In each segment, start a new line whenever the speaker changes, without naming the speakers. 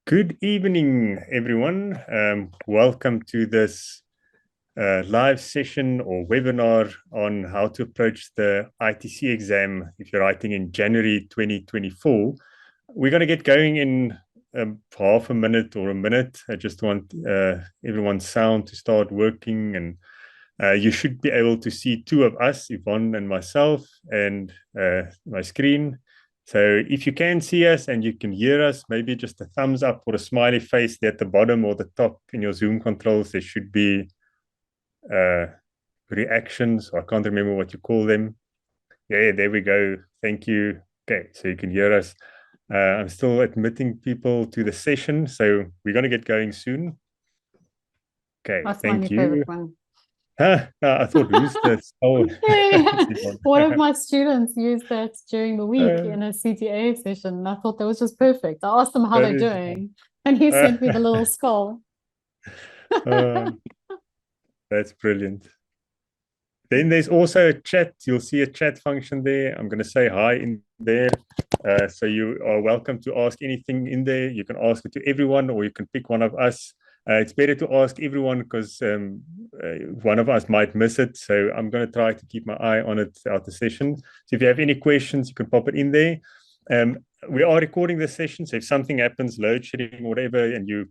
Good evening, everyone. Welcome to this live session or webinar on how to approach the ITC exam if you're writing in January 2024. We're going to get going in half a minute or a minute. I just want everyone's sound to start working, and you should be able to see two of us, Yvonne and myself, and my screen. So if you can see us and you can hear us, maybe just a thumbs up or a smiley face there at the bottom or the top in your Zoom controls. There should be uh, reactions. I can't remember what you call them. Yeah, there we go. Thank you. Okay, so you can hear us. I'm still admitting people to the session, so we're going to get going soon. Okay,
That's my
thank
new
you.
favorite one.
I thought, who's this? Oh,
One of my students used that during the week
uh,
in a CTA session, and I thought that was just perfect. I asked them how
that
they're
is
doing, and he sent me the little skull.
uh, that's brilliant. Then there's also a chat. You'll see a chat function there. I'm going to say hi in there. So you are welcome to ask anything in there. You can ask it to everyone, or you can pick one of us. It's better to ask everyone because one of us might miss it. So I'm going to try to keep my eye on it throughout the session. So if you have any questions, you can pop it in there. We are recording this session, so if something happens, load shedding or whatever, and you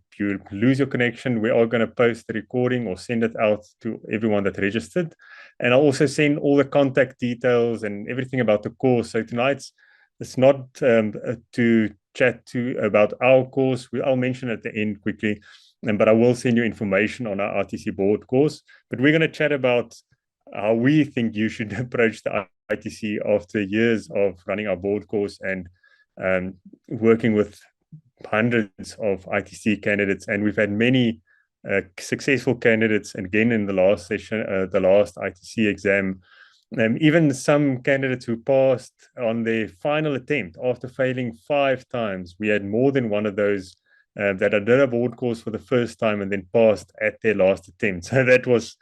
lose your connection, we are going to post the recording or send it out to everyone that registered. And I'll also send all the contact details and everything about the course. So tonight's it's not to chat to about our course. I'll mention at the end quickly, but I will send you information on our ITC board course. But we're going to chat about how we think you should approach the ITC after years of running our board course and working with hundreds of ITC candidates. And we've had many successful candidates. And again, in the last session, the last ITC exam, even some candidates who passed on their final attempt after failing 5 times. We had more than one of those that did a board course for the first time and then passed at their last attempt. So that was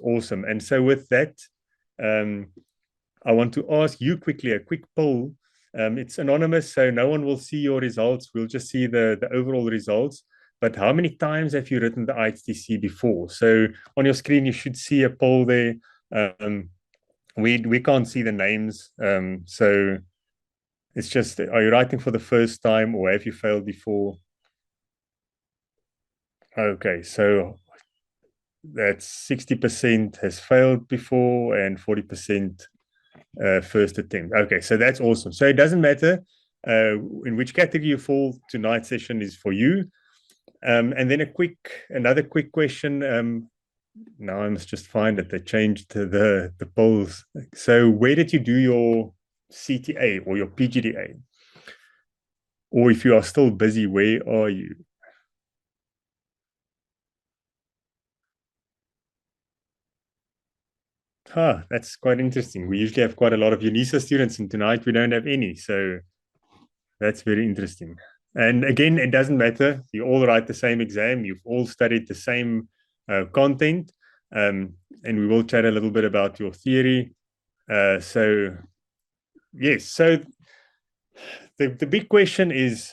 awesome. And so with that, um, I want to ask you quickly a quick poll. It's anonymous, so no one will see your results. We'll just see the overall results. But how many times have you written the ITC before? So on your screen, you should see a poll there. Um, we can't see the names, so it's just, are you writing for the first time or have you failed before? Okay, so that's 60% has failed before and 40% first attempt. Okay, so that's awesome. So it doesn't matter in which category you fall. Tonight's session is for you. And then another quick question. Now I must just find it. They changed the polls. So where did you do your CTA or your PGDA? Or if you are still busy, where are you? That's quite interesting. We usually have quite a lot of UNISA students, and tonight we don't have any. So that's very interesting. And again, it doesn't matter. You all write the same exam. You've all studied the same content. And we will chat a little bit about your theory. So, yes. So the big question is,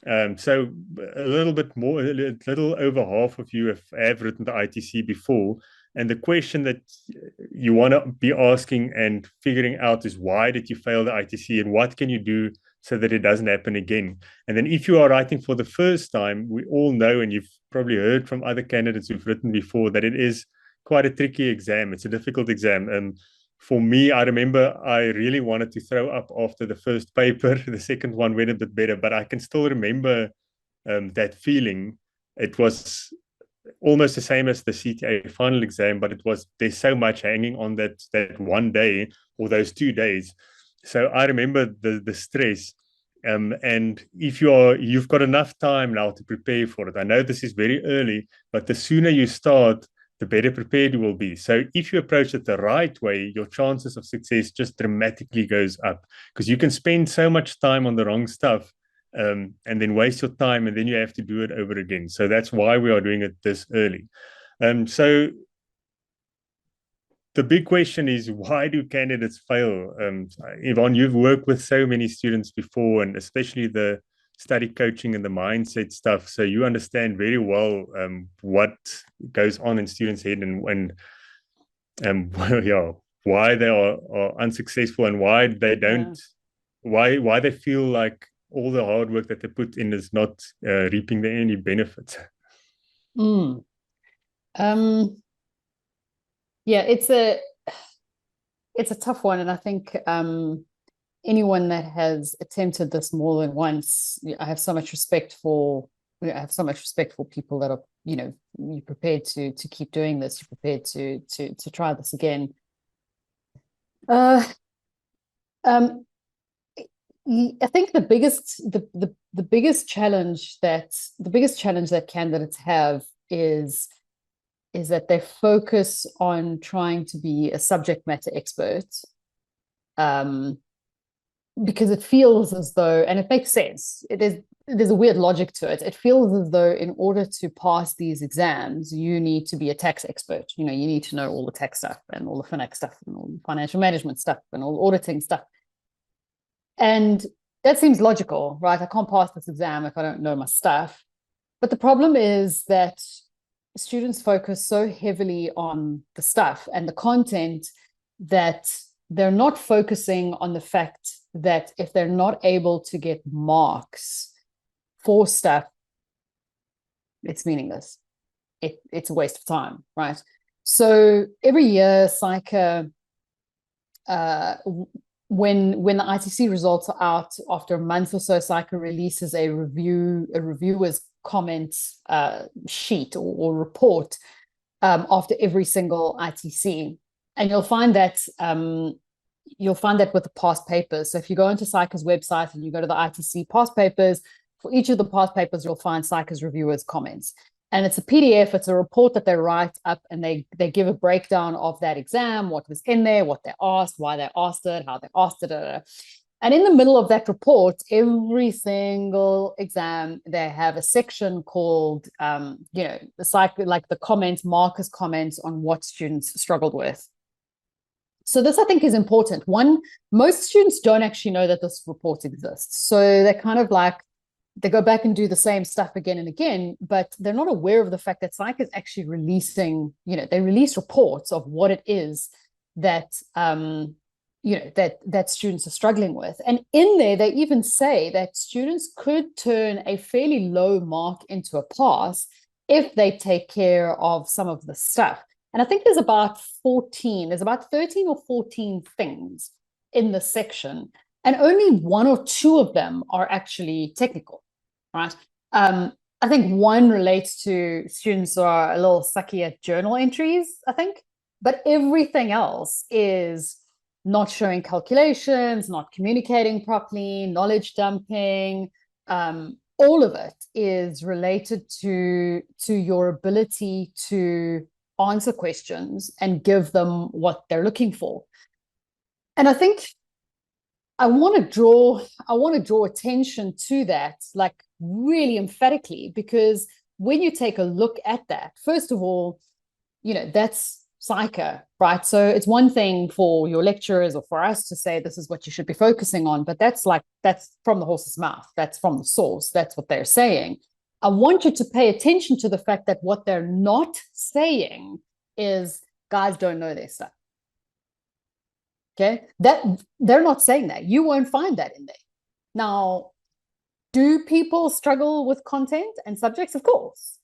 so a little bit more, a little over half of you have written the ITC before. And the question that you want to be asking and figuring out is, why did you fail the ITC and what can you do so that it doesn't happen again? And then if you are writing for the first time, we all know, and you've probably heard from other candidates who've written before, that it is quite a tricky exam. It's a difficult exam. And for me, I remember I really wanted to throw up after the first paper. The second one went a bit better, but I can still remember that feeling. It was almost the same as the CTA final exam, but there's so much hanging on that one day or those 2 days. So I remember the stress. And if you've got enough time now to prepare for it. I know this is very early, but the sooner you start, the better prepared you will be. So if you approach it the right way, your chances of success just dramatically goes up, because you can spend so much time on the wrong stuff, and then waste your time, and then you have to do it over again. So that's why we are doing it this early. So the big question is, why do candidates fail? Yvonne, you've worked with so many students before, and especially the study coaching and the mindset stuff. So you understand very well what goes on in students' head and yeah, why they are unsuccessful and why they don't, why they feel like all the hard work that they put in is not reaping any benefits.
Yeah, it's a tough one, and I think anyone that has attempted this more than once, I have so much respect for. I have so much respect for people that are, you're prepared to keep doing this. You're prepared to try this again. I think the biggest challenge that candidates have is that they focus on trying to be a subject matter expert, because it feels as though, and it makes sense, there's a weird logic to it. It feels as though in order to pass these exams, you need to be a tax expert. You need to know all the tax stuff and all the FinEx stuff and all the financial management stuff and all the auditing stuff. And that seems logical, right? I can't pass this exam if I don't know my stuff. But the problem is that students focus so heavily on the stuff and the content that they're not focusing on the fact that if they're not able to get marks for stuff, it's meaningless. It's a waste of time, right? So every year, SAICA, when the ITC results are out, after a month or so, SAICA releases a reviewer's comments sheet or report after every single ITC, and you'll find that with the past papers. So if you go into SAICA's website and you go to the ITC past papers, for each of the past papers, you'll find SAICA's reviewers' comments. And it's a PDF, it's a report that they write up, and they give a breakdown of that exam, what was in there, what they asked, why they asked it, how they asked it. And in the middle of that report, every single exam, they have a section called, the SAICA, like the comments, markers comments on what students struggled with. So this, I think, is important. One, most students don't actually know that this report exists. So they're kind of like, they go back and do the same stuff again and again, but they're not aware of the fact that SAICA is actually releasing, they release reports of what it is that, that students are struggling with. And in there, they even say that students could turn a fairly low mark into a pass if they take care of some of the stuff. And I think there's about 13 or 14 things in the section, and only 1 or 2 of them are actually technical, right? I think one relates to students who are a little sucky at journal entries, I think, but everything else is not showing calculations, not communicating properly, knowledge dumping. All of it is related to your ability to answer questions and give them what they're looking for. And I think I want to draw attention to that, like really emphatically, because when you take a look at that, first of all, that's SAICA, right? So it's one thing for your lecturers or for us to say this is what you should be focusing on, but that's from the horse's mouth. That's from the source. That's what they're saying. I want you to pay attention to the fact that what they're not saying is guys don't know their stuff. Okay, that they're not saying that. You won't find that in there. Now, do people struggle with content and subjects? Of course.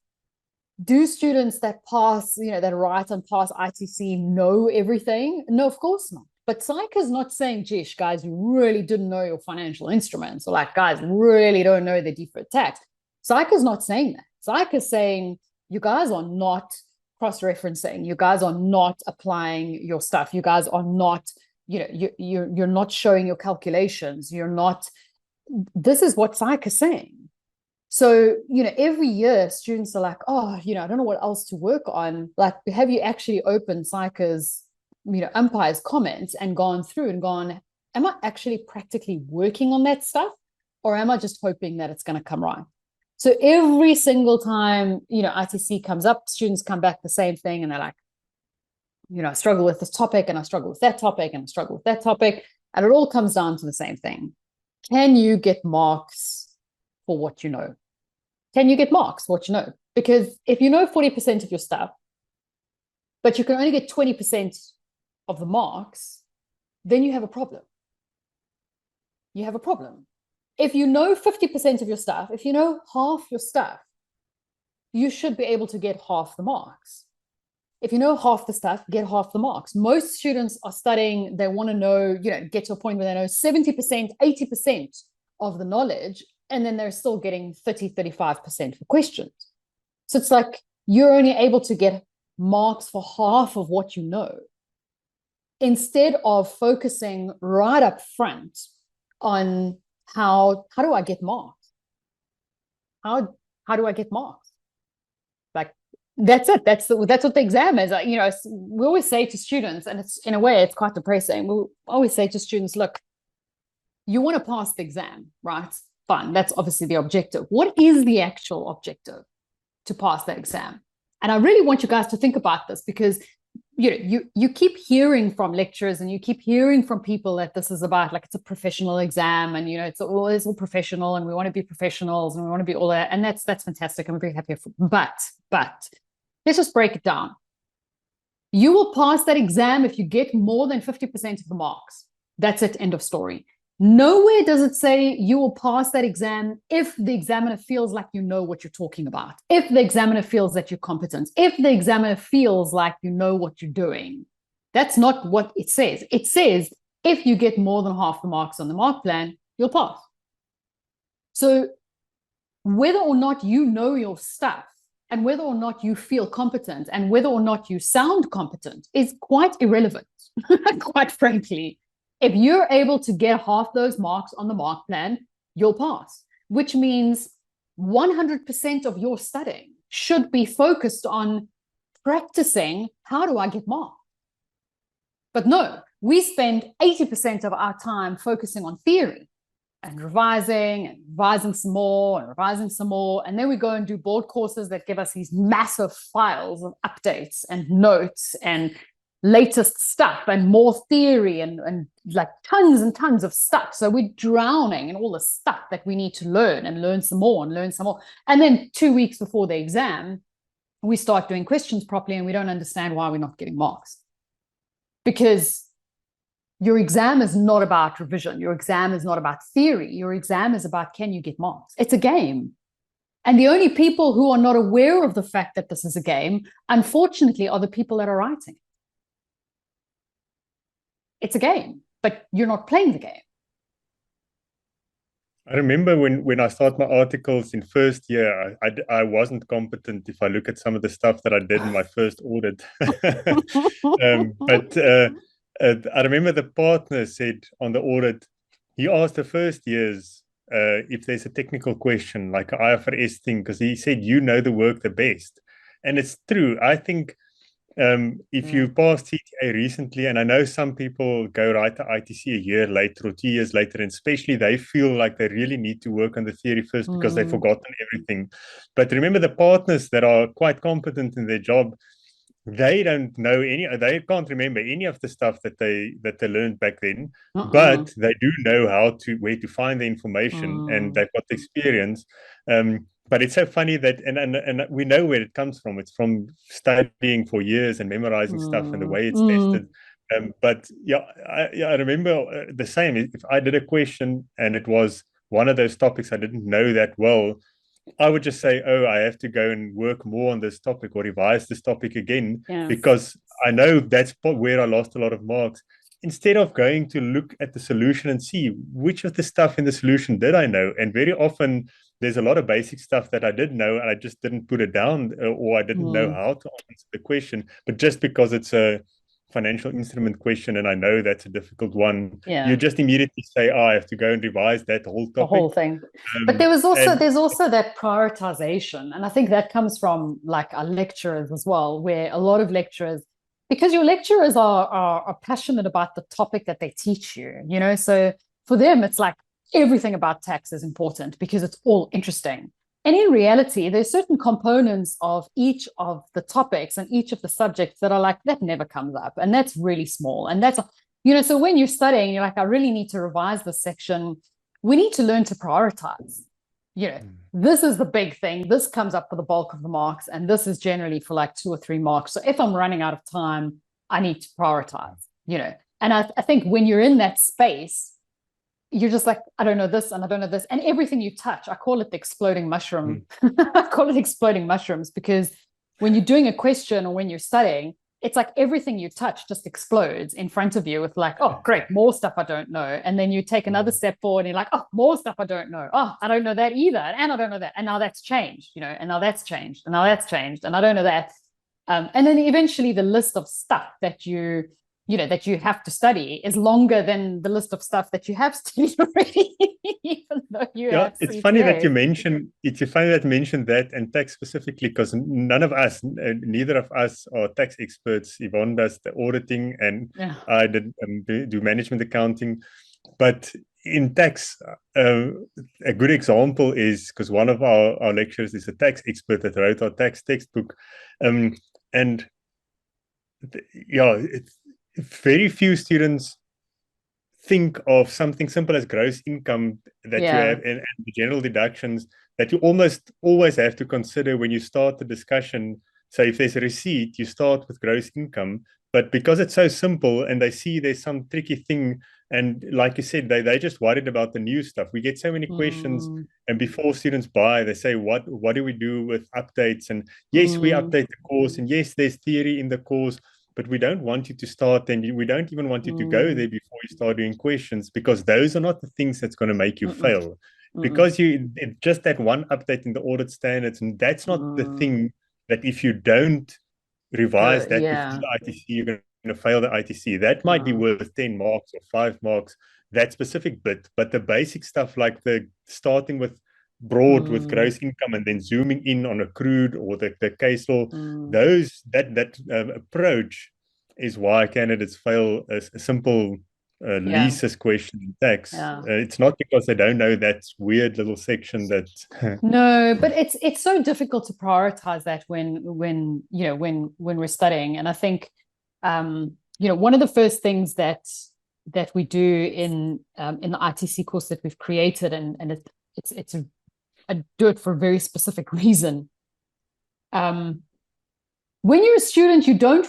Do students that pass, that write and pass ITC know everything? No, of course not. But SAICA is not saying, geez, guys, you really didn't know your financial instruments, or like, guys, really don't know the deferred tax. SAICA is not saying that. SAICA is saying, you guys are not cross-referencing. You guys are not applying your stuff. You guys are not, you're not showing your calculations. You're not, this is what SAICA is saying. So, every year students are like, oh, I don't know what else to work on. Like, have you actually opened SAICA's, umpire's comments and gone through and gone, am I actually practically working on that stuff? Or am I just hoping that it's going to come right? So every single time, ITC comes up, students come back the same thing. And they're like, I struggle with this topic and I struggle with that topic and I struggle with that topic. And it all comes down to the same thing. Can you get marks for what you know? Can you get marks for what you know? Because if you know 40% of your stuff, but you can only get 20% of the marks, then you have a problem. You have a problem. If you know 50% of your stuff, if you know half your stuff, you should be able to get half the marks. If you know half the stuff, get half the marks. Most students are studying, they want to know, get to a point where they know 70%, 80% of the knowledge, and then they're still getting 30, 35% for questions. So it's like you're only able to get marks for half of what you know, instead of focusing right up front on how do I get marks? How do I get marks? Like, that's it. That's what the exam is. We always say to students, and it's, in a way, it's quite depressing. We always say to students, look, you want to pass the exam, right? Fine. That's obviously the objective. What is the actual objective to pass that exam? And I really want you guys to think about this, because you keep hearing from lecturers and you keep hearing from people that this is about, like, it's a professional exam, and it's all professional, and we want to be professionals, and we want to be all that, and that's fantastic. I'm very happy but let's just break it down. You will pass that exam if you get more than 50% of the marks. That's it. End of story. Nowhere does it say you will pass that exam if the examiner feels like you know what you're talking about, if the examiner feels that you're competent, if the examiner feels like you know what you're doing. That's not what it says. It says if you get more than half the marks on the mark plan, you'll pass. So whether or not you know your stuff, and whether or not you feel competent, and whether or not you sound competent is quite irrelevant, quite frankly. If you're able to get half those marks on the mark plan, you'll pass, which means 100% of your studying should be focused on practicing, how do I get marks? But no, we spend 80% of our time focusing on theory and revising some more and revising some more. And then we go and do board courses that give us these massive files of updates and notes and latest stuff and more theory and like tons and tons of stuff. So we're drowning in all the stuff that we need to learn and learn some more and learn some more. And then 2 weeks before the exam, we start doing questions properly and we don't understand why we're not getting marks. Because your exam is not about revision. Your exam is not about theory. Your exam is about, can you get marks? It's a game. And the only people who are not aware of the fact that this is a game, unfortunately, are the people that are writing. It's a game, but you're not playing the game.
I remember when I started my articles in first year, I wasn't competent if I look at some of the stuff that I did in my first audit. But I remember the partner said on the audit, he asked the first years if there's a technical question, like an IFRS thing, because he said, you know the work the best. And it's true. I think if you passed CTA recently, and I know some people go write the ITC a year later or 2 years later, and especially they feel like they really need to work on the theory first because they've forgotten everything. But remember, the partners that are quite competent in their job, they don't know they can't remember any of the stuff that they learned back then, but they do know where to find the information, and they've got the experience. But it's so funny that, and we know where it comes from. It's from studying for years and memorizing stuff and the way it's tested. But I remember the same. If I did a question and it was one of those topics I didn't know that well, I would just say, oh, I have to go and work more on this topic or revise this topic again, because I know that's where I lost a lot of marks. Instead of going to look at the solution and see which of the stuff in the solution did I know. And very often there's a lot of basic stuff that I did know and I just didn't put it down, or I didn't know how to answer the question. But just because it's a financial instrument question and I know that's a difficult one, you just immediately say, oh, I have to go and revise that whole topic.
The whole thing. But there's also that prioritization. And I think that comes from like our lecturers as well, where a lot of lecturers, because your lecturers are passionate about the topic that they teach you, so for them, it's like everything about tax is important because it's all interesting. And in reality, there's certain components of each of the topics and each of the subjects that are like, that never comes up. And that's really small. And that's, so when you're studying, you're like, I really need to revise this section. We need to learn to prioritize. this is the big thing. This comes up for the bulk of the marks, and this is generally for like 2 or 3 marks. So if I'm running out of time, I need to prioritize, And I think when you're in that space, you're just like, I don't know this and I don't know this. And everything you touch, I call it the exploding mushroom. I call it exploding mushrooms, because when you're doing a question or when you're studying, it's like everything you touch just explodes in front of you with like, oh, great, more stuff I don't know. And then you take another step forward and you're like, oh, more stuff I don't know. Oh, I don't know that either. And I don't know that. And now that's changed, and now that's changed. And now that's changed. And I don't know that. And then eventually the list of stuff that you have to study is longer than the list of stuff that you have studied already, even though you have
it's
CTA.
funny that you mentioned that, and tax specifically, because none of us, neither of us are tax experts. Yvonne does the auditing, and I do management accounting. But in tax, a good example is, because one of our lecturers is a tax expert that wrote our tax textbook, and very few students think of something simple as gross income that you have, and the general deductions that you almost always have to consider when you start the discussion. So if there's a receipt, you start with gross income, but because it's so simple and they see there's some tricky thing, and like you said, they're just worried about the new stuff. We get so many questions, and before students buy, they say, what do we do with updates? And yes, we update the course, and yes, there's theory in the course, but we don't want you to start, and we don't even want you to go there before you start doing questions, because those are not the things that's going to make you fail. Because just that one update in the audit standards, and that's not the thing that if you don't revise that before the ITC, you're going to fail the ITC. That might be worth 10 marks or 5 marks, that specific bit. But the basic stuff, like the starting with broad with gross income and then zooming in on accrued or the case law, that approach is why candidates fail a simple leases question in tax. It's not because they don't know that weird little section that
no, but it's so difficult to prioritize that when we're studying. And I think one of the first things that we do in the ITC course that we've created, and I do it for a very specific reason. When you're a student, you don't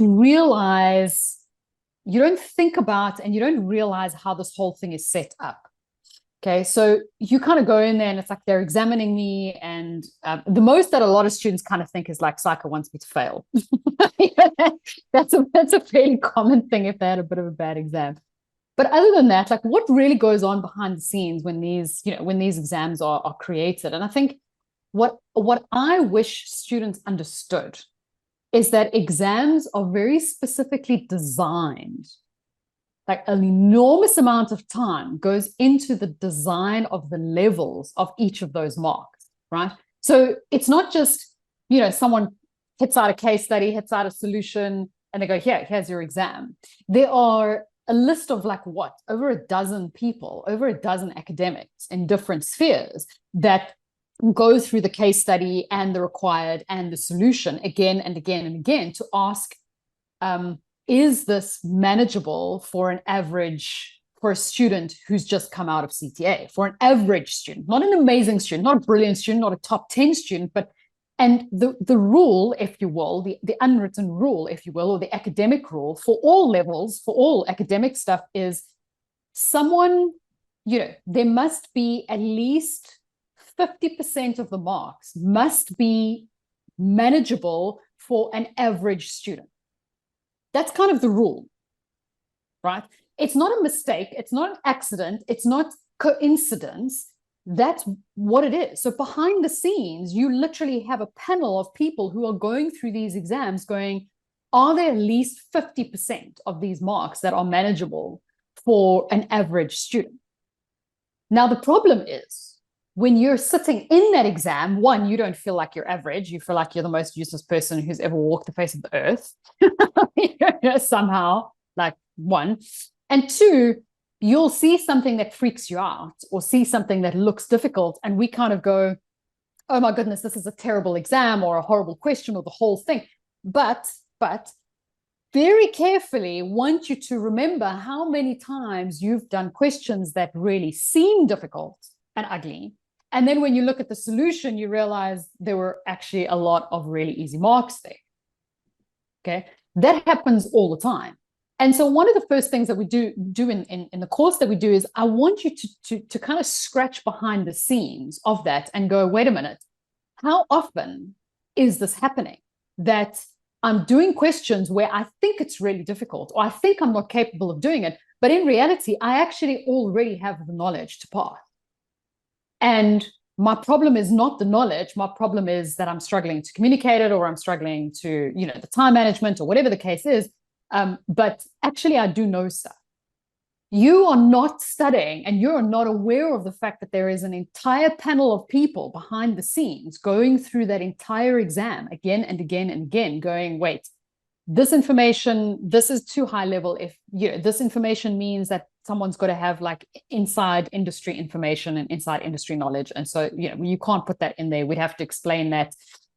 think about, and you don't realize how this whole thing is set up. Okay, so you kind of go in there and it's like they're examining me, and the most that a lot of students kind of think is like, SAICA wants me to fail. That's a fairly common thing if they had a bit of a bad exam. But other than that, like, what really goes on behind the scenes when these exams are created? And I think what I wish students understood is that exams are very specifically designed. Like, an enormous amount of time goes into the design of the levels of each of those marks, right? So it's not just, someone hits out a case study, hits out a solution, and they go, here's your exam. There are a list of over a dozen people, over a dozen academics in different spheres that go through the case study and the required and the solution again and again and again to ask, is this manageable for a student who's just come out of CTA, for an average student, not an amazing student, not a brilliant student, not a top 10 student, and the rule, if you will, the unwritten rule, if you will, or the academic rule for all levels, for all academic stuff is someone, there must be at least 50% of the marks must be manageable for an average student. That's kind of the rule, right? It's not a mistake. It's not an accident. It's not coincidence. That's what it is. So behind the scenes, you literally have a panel of people who are going through these exams going, are there at least 50% of these marks that are manageable for an average student? Now, the problem is when you're sitting in that exam, one, you don't feel like you're average. You feel like you're the most useless person who's ever walked the face of the earth. Somehow, like, one. And two, you'll see something that freaks you out or see something that looks difficult, and we kind of go, oh my goodness, this is a terrible exam or a horrible question or the whole thing. But very carefully want you to remember how many times you've done questions that really seem difficult and ugly, And then when you look at the solution, you realize there were actually a lot of really easy marks there. Okay, that happens all the time. And so one of the first things that we do in the course that we do is I want you to kind of scratch behind the scenes of that and go, wait a minute, how often is this happening? That I'm doing questions where I think it's really difficult, or I think I'm not capable of doing it, but in reality, I actually already have the knowledge to pass. And my problem is not the knowledge. My problem is that I'm struggling to communicate it, or I'm struggling to, the time management, or whatever the case is. But actually, I do know stuff. You are not studying, and you're not aware of the fact that there is an entire panel of people behind the scenes going through that entire exam again and again and again, going, wait, this information, this is too high level. If this information means that someone's got to have like inside industry information and inside industry knowledge. And so, you can't put that in there. We'd have to explain that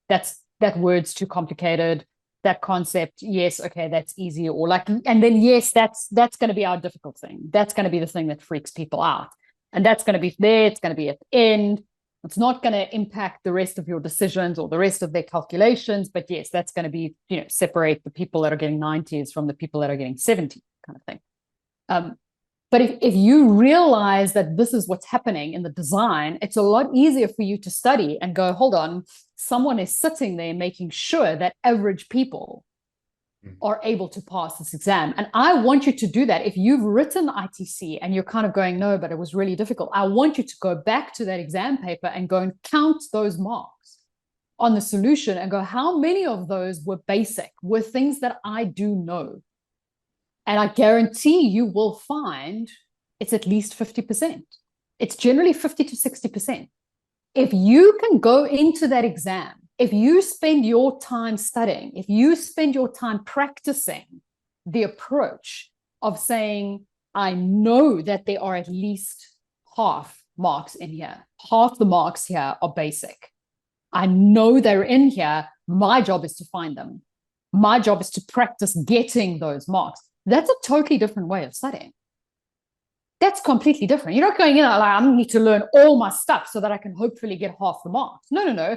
that word's too complicated. That concept, yes, okay, that's easy. Or like, and then yes, that's going to be our difficult thing. That's going to be the thing that freaks people out. And that's going to be there. It's going to be at the end. It's not going to impact the rest of your decisions or the rest of their calculations. But yes, that's going to be, separate the people that are getting 90s from the people that are getting 70 kind of thing. But if you realize that this is what's happening in the design, it's a lot easier for you to study and go, hold on, someone is sitting there making sure that average people are able to pass this exam. And I want you to do that. If you've written ITC and you're kind of going, no, but it was really difficult, I want you to go back to that exam paper and go and count those marks on the solution and go, how many of those were basic, were things that I do know? And I guarantee you will find it's at least 50%. It's generally 50 to 60%. If you can go into that exam, if you spend your time studying, if you spend your time practicing the approach of saying, I know that there are at least half marks in here. Half the marks here are basic. I know they're in here. My job is to find them. My job is to practice getting those marks. That's a totally different way of studying. That's completely different. You're not going in like, I need to learn all my stuff so that I can hopefully get half the marks. No.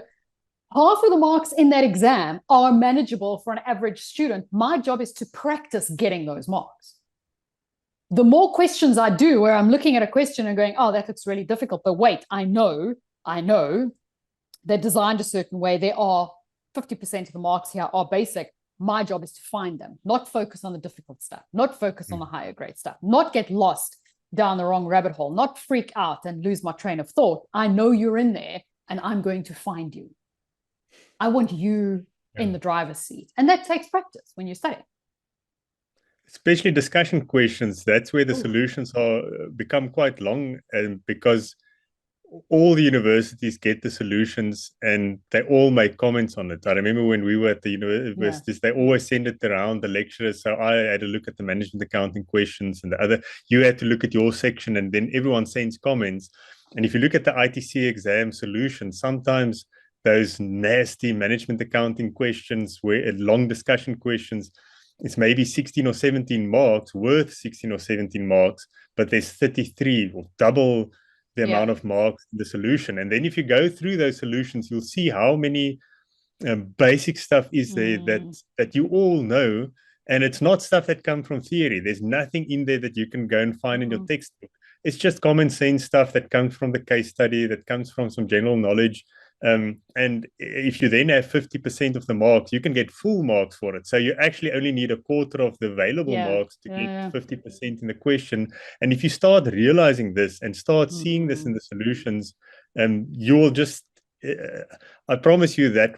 Half of the marks in that exam are manageable for an average student. My job is to practice getting those marks. The more questions I do where I'm looking at a question and going, oh, that looks really difficult, but wait, I know they're designed a certain way. There are 50% of the marks here are basic. My job is to find them, not focus on the difficult stuff, not focus on the higher grade stuff, not get lost down the wrong rabbit hole, not freak out and lose my train of thought. I know you're in there and I'm going to find you. I want you in the driver's seat. And that takes practice when you're studying.
Especially discussion questions, that's where the solutions become quite long, and because all the universities get the solutions and they all make comments on it. I remember when we were at the universities, they always send it around the lecturers. So I had to look at the management accounting questions, and you had to look at your section, and then everyone sends comments. And if you look at the ITC exam solution, sometimes those nasty management accounting questions, where long discussion questions, it's maybe 16 or 17 marks, worth 16 or 17 marks, but there's 33 or double the amount of marks in the solution. And then if you go through those solutions, you'll see how many basic stuff is there that you all know. And it's not stuff that comes from theory. There's nothing in there that you can go and find in your textbook. It's just common sense stuff that comes from the case study, that comes from some general knowledge. And if you then have 50% of the marks, you can get full marks for it. So you actually only need a quarter of the available marks to get 50% in the question. And if you start realizing this and start seeing this in the solutions, you will just, I promise you, that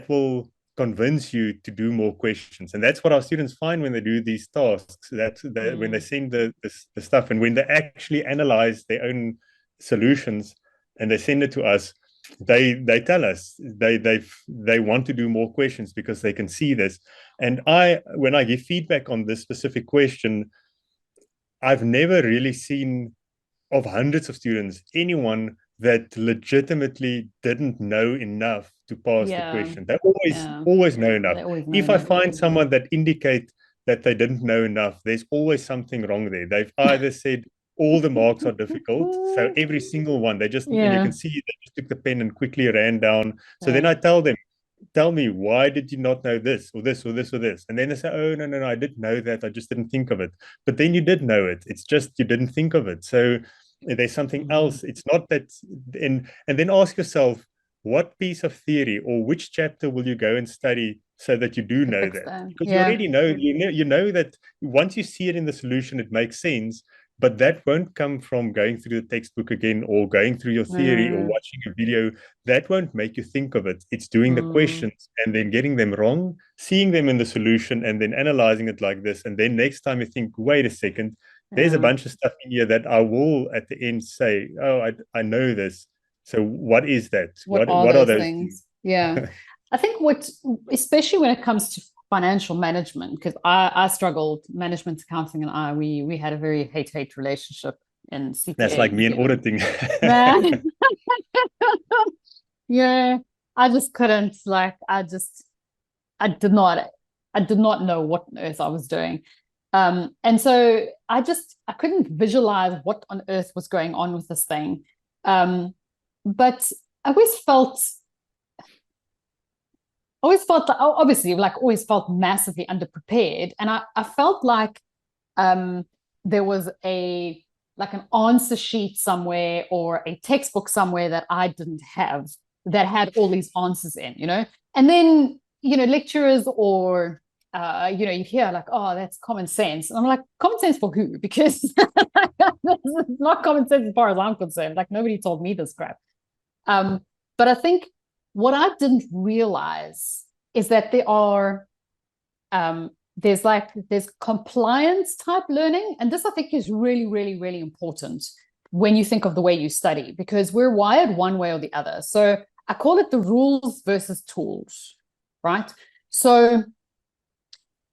will convince you to do more questions. And that's what our students find when they do these tasks, when they send the stuff, and when they actually analyze their own solutions and they send it to us, they tell us they want to do more questions because they can see this. And when I give feedback on this specific question, I've never really seen, of hundreds of students, anyone that legitimately didn't know enough to pass the question. They always know enough. If I find someone that indicate that they didn't know enough, there's always something wrong there. They've either said all the marks are difficult. So every single one, they just, and you
Yeah.
can see they just took the pen and quickly ran down. So then
Yeah.
I tell them, tell me, why did you not know this or this or this or this? And then they say, oh, no, no, no, I did know that. I just didn't think of it. But then you did know it. It's just you didn't think of it. So there's something else. It's not that. And then ask yourself, what piece of theory or which chapter will you go and study so that you do know that? Because you
Yeah.
already know, you know that once you see it in the solution, it makes sense. But that won't come from going through the textbook again or going through your theory or watching a video. That won't make you think of it. It's doing the questions and then getting them wrong, seeing them in the solution, and then analyzing it like this. And then next time you think, wait a second, there's a bunch of stuff in here that I will at the end say, oh, I know this. So what is that?
What are those things? Yeah. I think especially when it comes to financial management, because I struggled, management accounting and we had a very hate relationship in CPA.
That's like me and auditing.
Man. Yeah. I just couldn't, I did not know what on earth I was doing. And so I couldn't visualize what on earth was going on with this thing. But I always felt obviously always felt massively underprepared. And I felt like there was an answer sheet somewhere or a textbook somewhere that I didn't have that had all these answers in, and then, lecturers or, you hear oh, that's common sense. And I'm like, common sense for who? Because it's not common sense as far as I'm concerned. Nobody told me this crap. But I think what I didn't realize is that there's compliance type learning. And this I think is really, really, really important when you think of the way you study, because we're wired one way or the other. So I call it the rules versus tools, right? So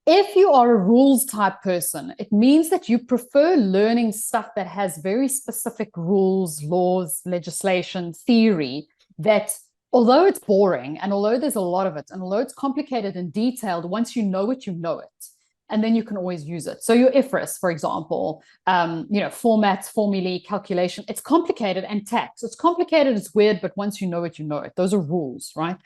if you are a rules type person, it means that you prefer learning stuff that has very specific rules, laws, legislation, theory, that although it's boring and although there's a lot of it and although it's complicated and detailed, once you know it, and then you can always use it. So your IFRS, for example, formats, formulae, calculation, it's complicated, and tax, it's complicated, it's weird, but once you know it, Those are rules, right?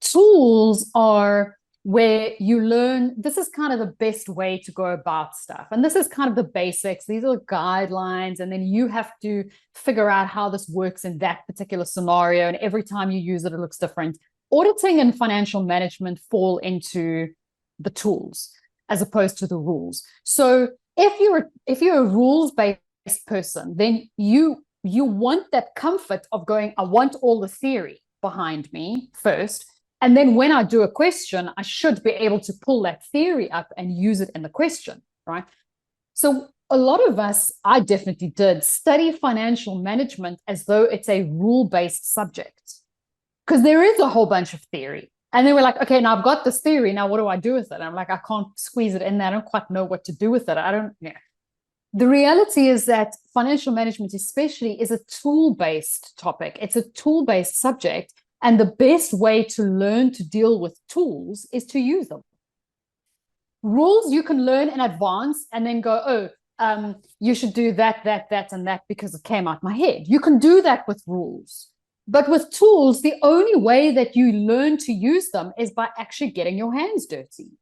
Tools are where you learn, this is kind of the best way to go about stuff. And this is kind of the basics. These are guidelines. And then you have to figure out how this works in that particular scenario. And every time you use it, it looks different. Auditing and financial management fall into the tools as opposed to the rules. So if you're a rules-based person, then you want that comfort of going, I want all the theory behind me first. And then when I do a question, I should be able to pull that theory up and use it in the question, right? So a lot of us, I definitely did, study financial management as though it's a rule-based subject, because there is a whole bunch of theory. And then we're like, okay, now I've got this theory. Now what do I do with it? And I'm like, I can't squeeze it in there. I don't quite know what to do with it. The reality is that financial management especially is a tool-based topic. It's a tool-based subject. And the best way to learn to deal with tools is to use them. Rules you can learn in advance and then go, you should do that, and that because it came out my head. You can do that with rules. But with tools, the only way that you learn to use them is by actually getting your hands dirty.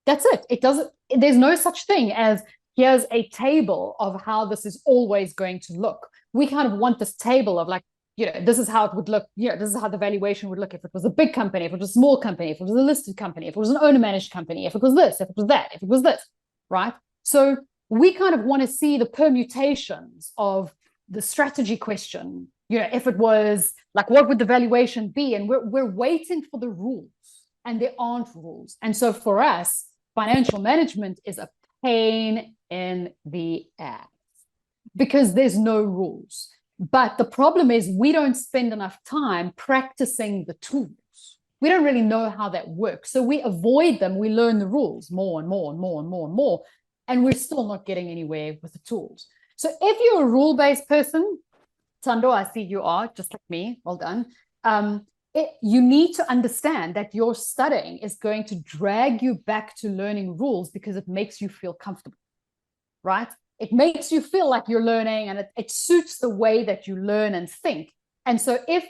That's it. There's no such thing as here's a table of how this is always going to look. We kind of want this table of this is how it would look. This is how the valuation would look if it was a big company, if it was a small company, if it was a listed company, if it was an owner-managed company, if it was this, if it was that, if it was this, right? So we kind of want to see the permutations of the strategy question. If it was what would the valuation be? And we're waiting for the rules, and there aren't rules. And so for us, financial management is a pain in the ass because there's no rules. But the problem is we don't spend enough time practicing the tools. We don't really know how that works. So we avoid them. We learn the rules more and more and more and more and more. And we're still not getting anywhere with the tools. So if you're a rule-based person, Tando, I see you are, just like me, well done. You need to understand that your studying is going to drag you back to learning rules because it makes you feel comfortable, right? it makes you feel like you're learning, and it suits the way that you learn and think. And so if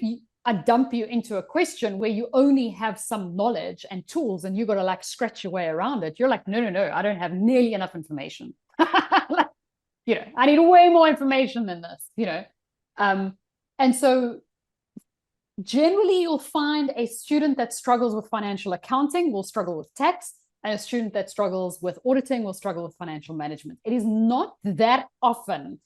I dump you into a question where you only have some knowledge and tools and you got to like scratch your way around it, you're like, no, I don't have nearly enough information. Like, I need way more information than this, and so generally you'll find a student that struggles with financial accounting will struggle with tax, and a student that struggles with auditing will struggle with financial management. It is not that often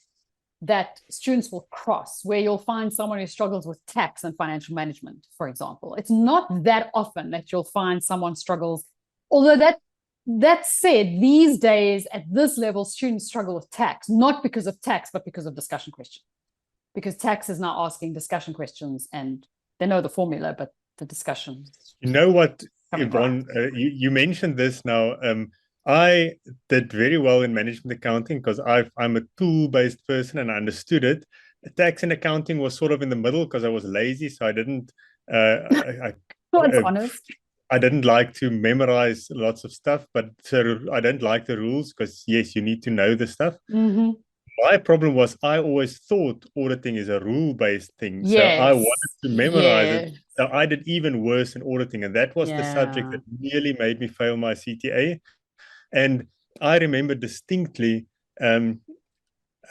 that students will cross where you'll find someone who struggles with tax and financial management, for example. It's not that often that you'll find someone struggles, although that said, these days at this level, students struggle with tax, not because of tax, but because of discussion questions. Because tax is now asking discussion questions, and they know the formula, but the discussion.
You know what, Yvonne, you mentioned this now. I did very well in management accounting because I'm a tool-based person and I understood it. Tax and accounting was sort of in the middle because I was lazy, so I didn't.
That's honest.
I didn't like to memorize lots of stuff, but so I don't like the rules because yes, you need to know the stuff.
Mm-hmm.
My problem was I always thought auditing is a rule-based thing.
Yes.
So I wanted to memorize
yes.
it. So I did even worse in auditing. And that was the subject that nearly made me fail my CTA. And I remember distinctly, and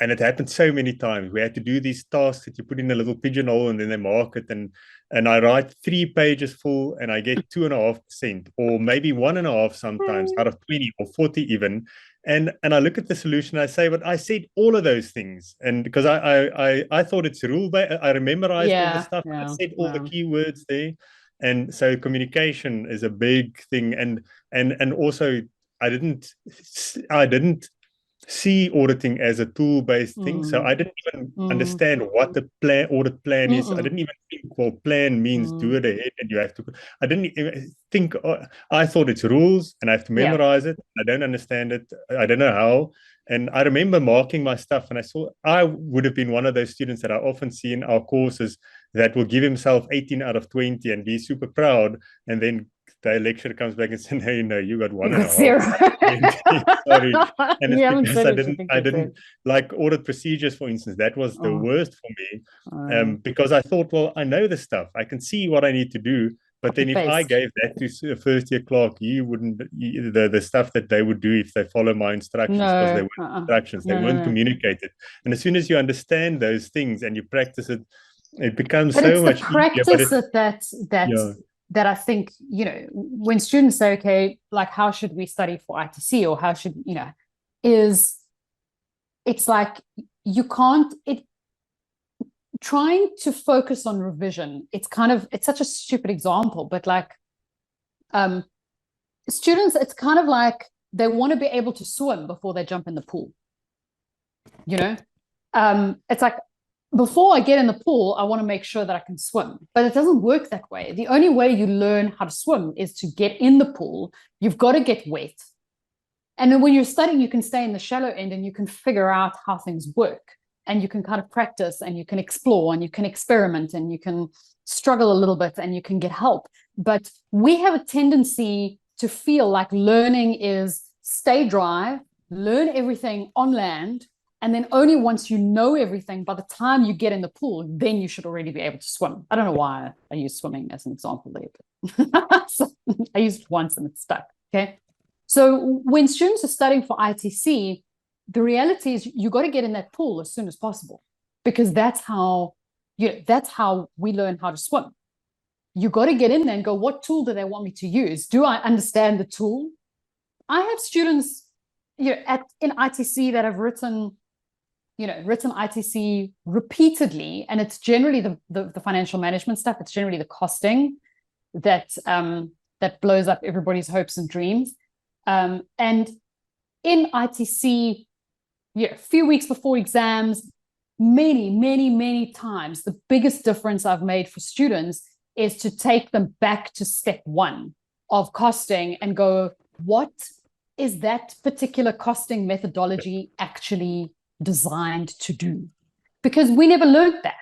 it happened so many times. We had to do these tasks that you put in a little pigeonhole and then they mark it. And I write 3 pages full and I get 2.5%, or maybe 1.5 sometimes out of 20 or 40 even. And I look at the solution, I say, but I said all of those things. And because I thought it's rule based, I memorized all the stuff. I said all the keywords there. And so communication is a big thing. And also I didn't see auditing as a tool-based thing. So I didn't even understand what the audit plan is. I didn't even think, well, plan means do it ahead and you have to. I didn't even think, I thought it's rules and I have to memorize it. I don't understand it. I don't know how. And I remember marking my stuff, and I would have been one of those students that I often see in our courses that will give himself 18 out of 20 and be super proud. And then the lecturer comes back and says, no, you got 1.5. Sorry. And it's because I didn't like audit procedures, for instance. That was the worst for me, because I thought, well, I know the stuff. I can see what I need to do. But then if I gave that to a first-year clerk, the stuff that they would do if they follow my instructions, because they weren't instructions, they weren't communicated. And as soon as you understand those things and you practice it, it becomes so much easier.
But it's that I think, when students say, okay, like, how should we study for ITC, or how should, it's like, you can't, trying to focus on revision, it's such a stupid example, but like, students, it's kind of like they want to be able to swim before they jump in the pool. It's like, before I get in the pool, I want to make sure that I can swim. But it doesn't work that way. The only way you learn how to swim is to get in the pool. You've got to get wet. And then when you're studying, you can stay in the shallow end and you can figure out how things work. And you can kind of practice and you can explore and you can experiment and you can struggle a little bit and you can get help. But we have a tendency to feel like learning is stay dry, learn everything on land, and then only once you know everything, by the time you get in the pool, then you should already be able to swim. I don't know why I use swimming as an example there, but so I used it once and it stuck, okay? So when students are studying for ITC, the reality is you got to get in that pool as soon as possible, because that's how we learn how to swim. You got to get in there and go, what tool do they want me to use? Do I understand the tool? I have students in ITC that have written ITC repeatedly, and it's generally the financial management stuff. It's generally the costing that blows up everybody's hopes and dreams. And in ITC, a few weeks before exams, many times, the biggest difference I've made for students is to take them back to step 1 of costing and go, what is that particular costing methodology actually designed to do? Because we never learned that.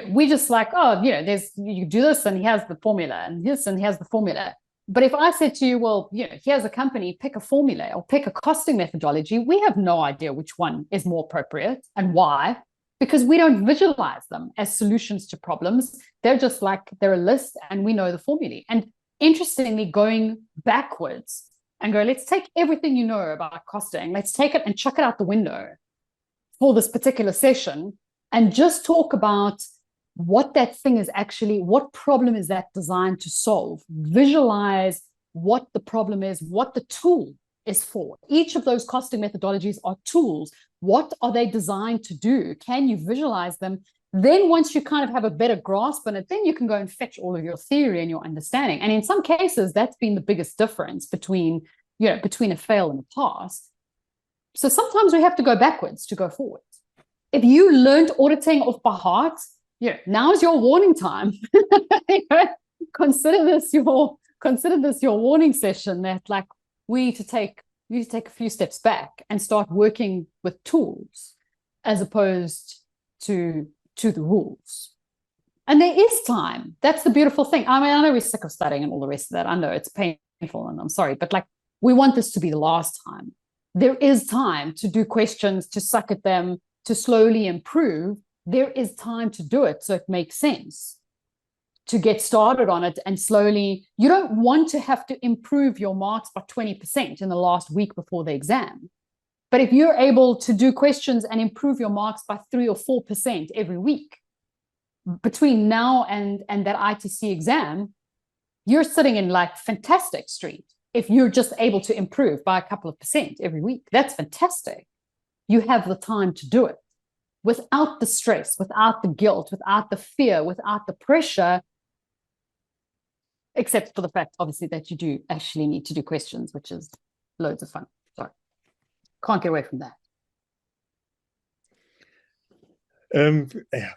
We just like, you do this and he has the formula, and this and he has the formula. But if I said to you, well, here's a company, pick a formula or pick a costing methodology, we have no idea which one is more appropriate and why, because we don't visualize them as solutions to problems. They're just like, they're a list and we know the formulae. And interestingly, going backwards and go, let's take everything you know about costing, let's take it and chuck it out the window for this particular session and just talk about what that thing is actually, what problem is that designed to solve? Visualize what the problem is, what the tool is for. Each of those costing methodologies are tools. What are they designed to do? Can you visualize them? Then once you kind of have a better grasp on it, then you can go and fetch all of your theory and your understanding. And in some cases, that's been the biggest difference between a fail and a pass. So sometimes we have to go backwards to go forward. If you learned auditing off by heart, now's your warning time. Consider this your warning session that like we need to take a few steps back and start working with tools as opposed to the rules. And there is time. That's the beautiful thing. I mean, I know we're sick of studying and all the rest of that. I know it's painful and I'm sorry, but like we want this to be the last time. There is time to do questions, to suck at them, to slowly improve. There is time to do it, so it makes sense to get started on it and slowly. You don't want to have to improve your marks by 20% in the last week before the exam. But if you're able to do questions and improve your marks by 3 or 4% every week between now and that ITC exam, you're sitting in like fantastic street. If you're just able to improve by a couple of percent every week, that's fantastic. You have the time to do it without the stress, without the guilt, without the fear, without the pressure, except for the fact, obviously, that you do actually need to do questions, which is loads of fun. Sorry, can't get away from that.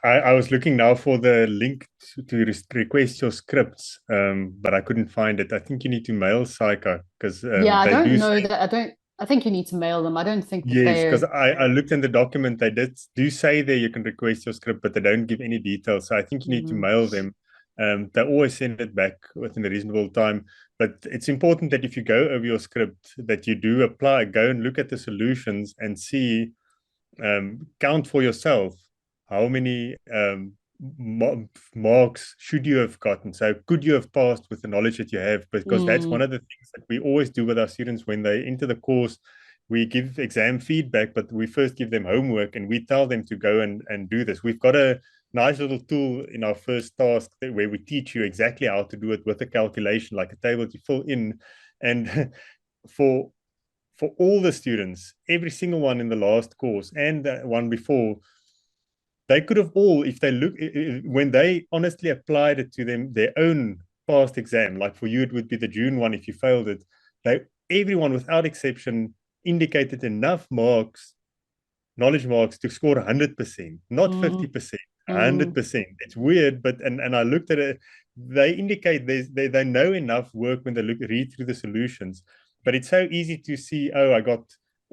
I was looking now for the link to request your scripts, but I couldn't find it. I think you need to mail SAICA because
I don't know that. I think you need to mail them. I don't think that
yes, because I looked in the document. They do say there you can request your script, but they don't give any details. So I think you need to mail them. They always send it back within a reasonable time. But it's important that if you go over your script, that you do go and look at the solutions and see, count for yourself how many marks should you have gotten. So could you have passed with the knowledge that you have? Because that's one of the things that we always do with our students when they enter the course. We give exam feedback, but we first give them homework and we tell them to go and do this. We've got a nice little tool in our first task where we teach you exactly how to do it with a calculation, like a table to fill in. And for all the students, every single one in the last course and the one before, they could have all, if they look, when they honestly applied it to their own past exam, like for you, it would be the June one if you failed it, everyone without exception indicated enough marks, knowledge marks, to score 100%, not 50%, 100%. It's weird, but and I looked at it, they indicate they know enough work when they read through the solutions, but it's so easy to see, oh, I got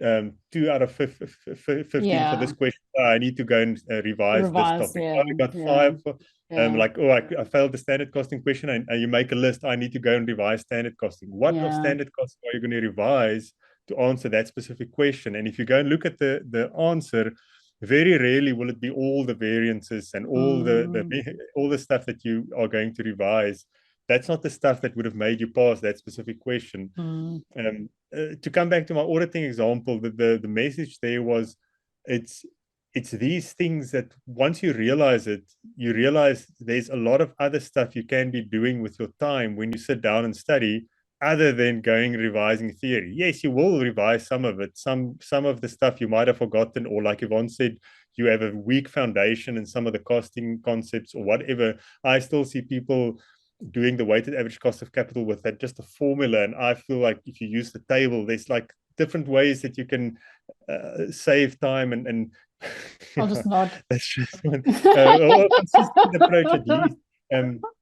2 out of 15 for this question. I need to go and revise this topic. I got 5 for, like, oh, I failed the standard costing question, and you make a list. I need to go and revise standard costing. What of standard costing are you going to revise to answer that specific question? And if you go and look at the answer, very rarely will it be all the variances and all the stuff that you are going to revise. That's not the stuff that would have made you pass that specific question. To come back to my auditing example, the message there was, it's these things that once you realize it, you realize there's a lot of other stuff you can be doing with your time when you sit down and study, other than going and revising theory. Yes, you will revise some of it. Some of the stuff you might have forgotten, or like Yvonne said, you have a weak foundation in some of the costing concepts or whatever. I still see people doing the weighted average cost of capital with that just a formula, and I feel like if you use the table, there's like different ways that you can save time and
I'll just nod.
That's just one consistent approach at least.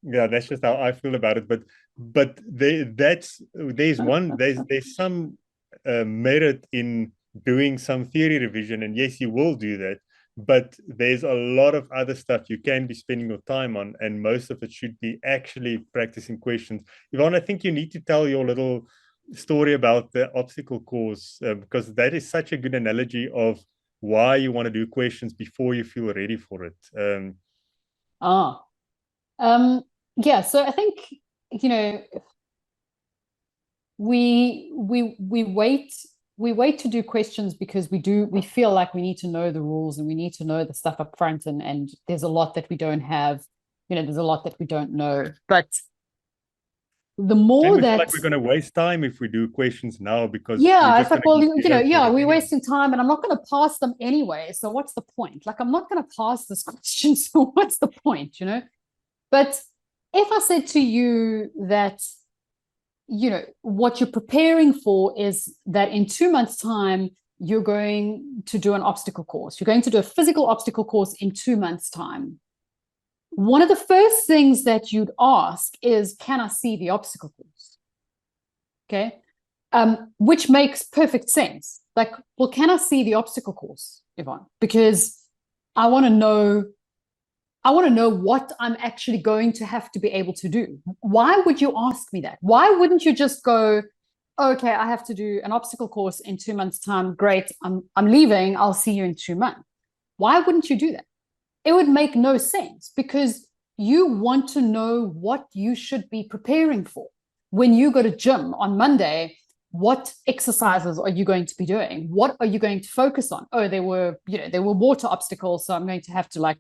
That's just how I feel about it. But there's some merit in doing some theory revision, and yes, you will do that. but there's a lot of other stuff you can be spending your time on, and most of it should be actually practicing questions. Yvonne, I think you need to tell your little story about the obstacle course, because that is such a good analogy of why you want to do questions before you feel ready for it.
Yeah, so I think, we wait to do questions because we feel like we need to know the rules and we need to know the stuff up front, and there's a lot that we don't have, there's a lot that we don't know. But the more
we feel
that
like we're going to waste time if we do questions now, because
yeah,
we're
it's
just
like, well,
yeah,
we're wasting time and I'm not going to pass them anyway. So what's the point? Like, I'm not going to pass this question. So what's the point, But if I said to you that, what you're preparing for is that in 2 months' time, you're going to do an obstacle course. You're going to do a physical obstacle course in 2 months' time. One of the first things that you'd ask is, can I see the obstacle course? Okay. Which makes perfect sense. Like, well, can I see the obstacle course, Yvonne? Because I want to know what I'm actually going to have to be able to do. Why would you ask me that? Why wouldn't you just go, okay, I have to do an obstacle course in 2 months' time. Great, I'm leaving. I'll see you in 2 months. Why wouldn't you do that? It would make no sense, because you want to know what you should be preparing for. When you go to gym on Monday, what exercises are you going to be doing? What are you going to focus on? Oh, there were water obstacles, so I'm going to have to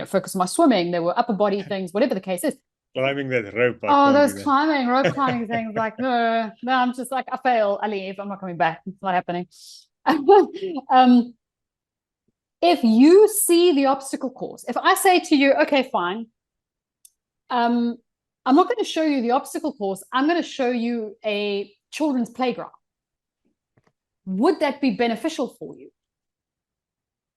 focus on my swimming. There were upper body things, whatever the case is.
Climbing that rope.
Those rope climbing things, like, no, I'm just like, I fail, I leave, I'm not coming back. It's not happening. If you see the obstacle course, if I say to you, okay, fine, I'm not going to show you the obstacle course, I'm going to show you a children's playground. Would that be beneficial for you?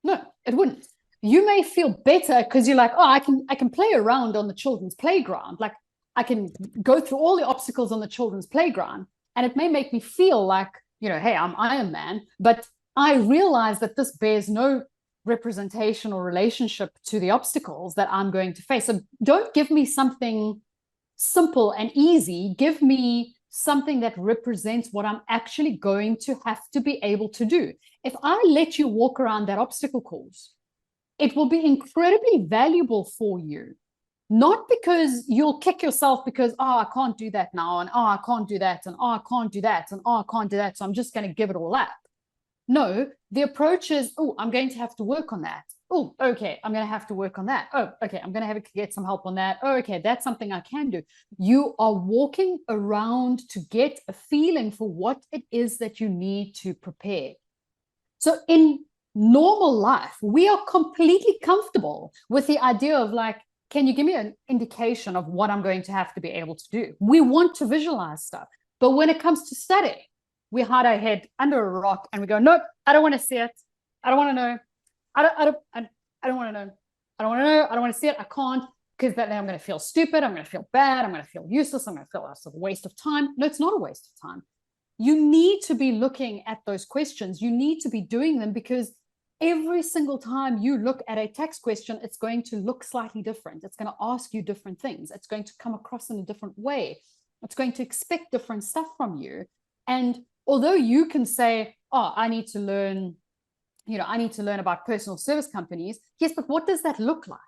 No, it wouldn't. You may feel better because you're like, oh, I can play around on the children's playground. Like, I can go through all the obstacles on the children's playground, and it may make me feel like, hey, I'm Iron Man, but I realize that this bears no representation or relationship to the obstacles that I'm going to face. So don't give me something simple and easy. Give me something that represents what I'm actually going to have to be able to do. If I let you walk around that obstacle course, it will be incredibly valuable for you. Not because you'll kick yourself because, I can't do that now, and I can't do that, and I can't do that, and I can't do that, so I'm just going to give it all up. No, the approach is, I'm going to have to work on that. Oh, okay, I'm going to have to work on that. Oh, okay, I'm going to have to get some help on that. Oh, okay, that's something I can do. You are walking around to get a feeling for what it is that you need to prepare. So in normal life, we are completely comfortable with the idea of, like, can you give me an indication of what I'm going to have to be able to do? We want to visualize stuff. But when it comes to studying, we hide our head under a rock and we go, nope, I don't want to see it. I don't want to know. I don't want to know. I don't want to know. I don't want to see it. I can't, because then I'm going to feel stupid. I'm going to feel bad. I'm going to feel useless. I'm going to feel that's a waste of time. No, it's not a waste of time. You need to be looking at those questions. You need to be doing them, because every single time you look at a text question, it's going to look slightly different. It's going to ask you different things. It's going to come across in a different way. It's going to expect different stuff from you. And although you can say, I need to learn about personal service companies. Yes, but what does that look like?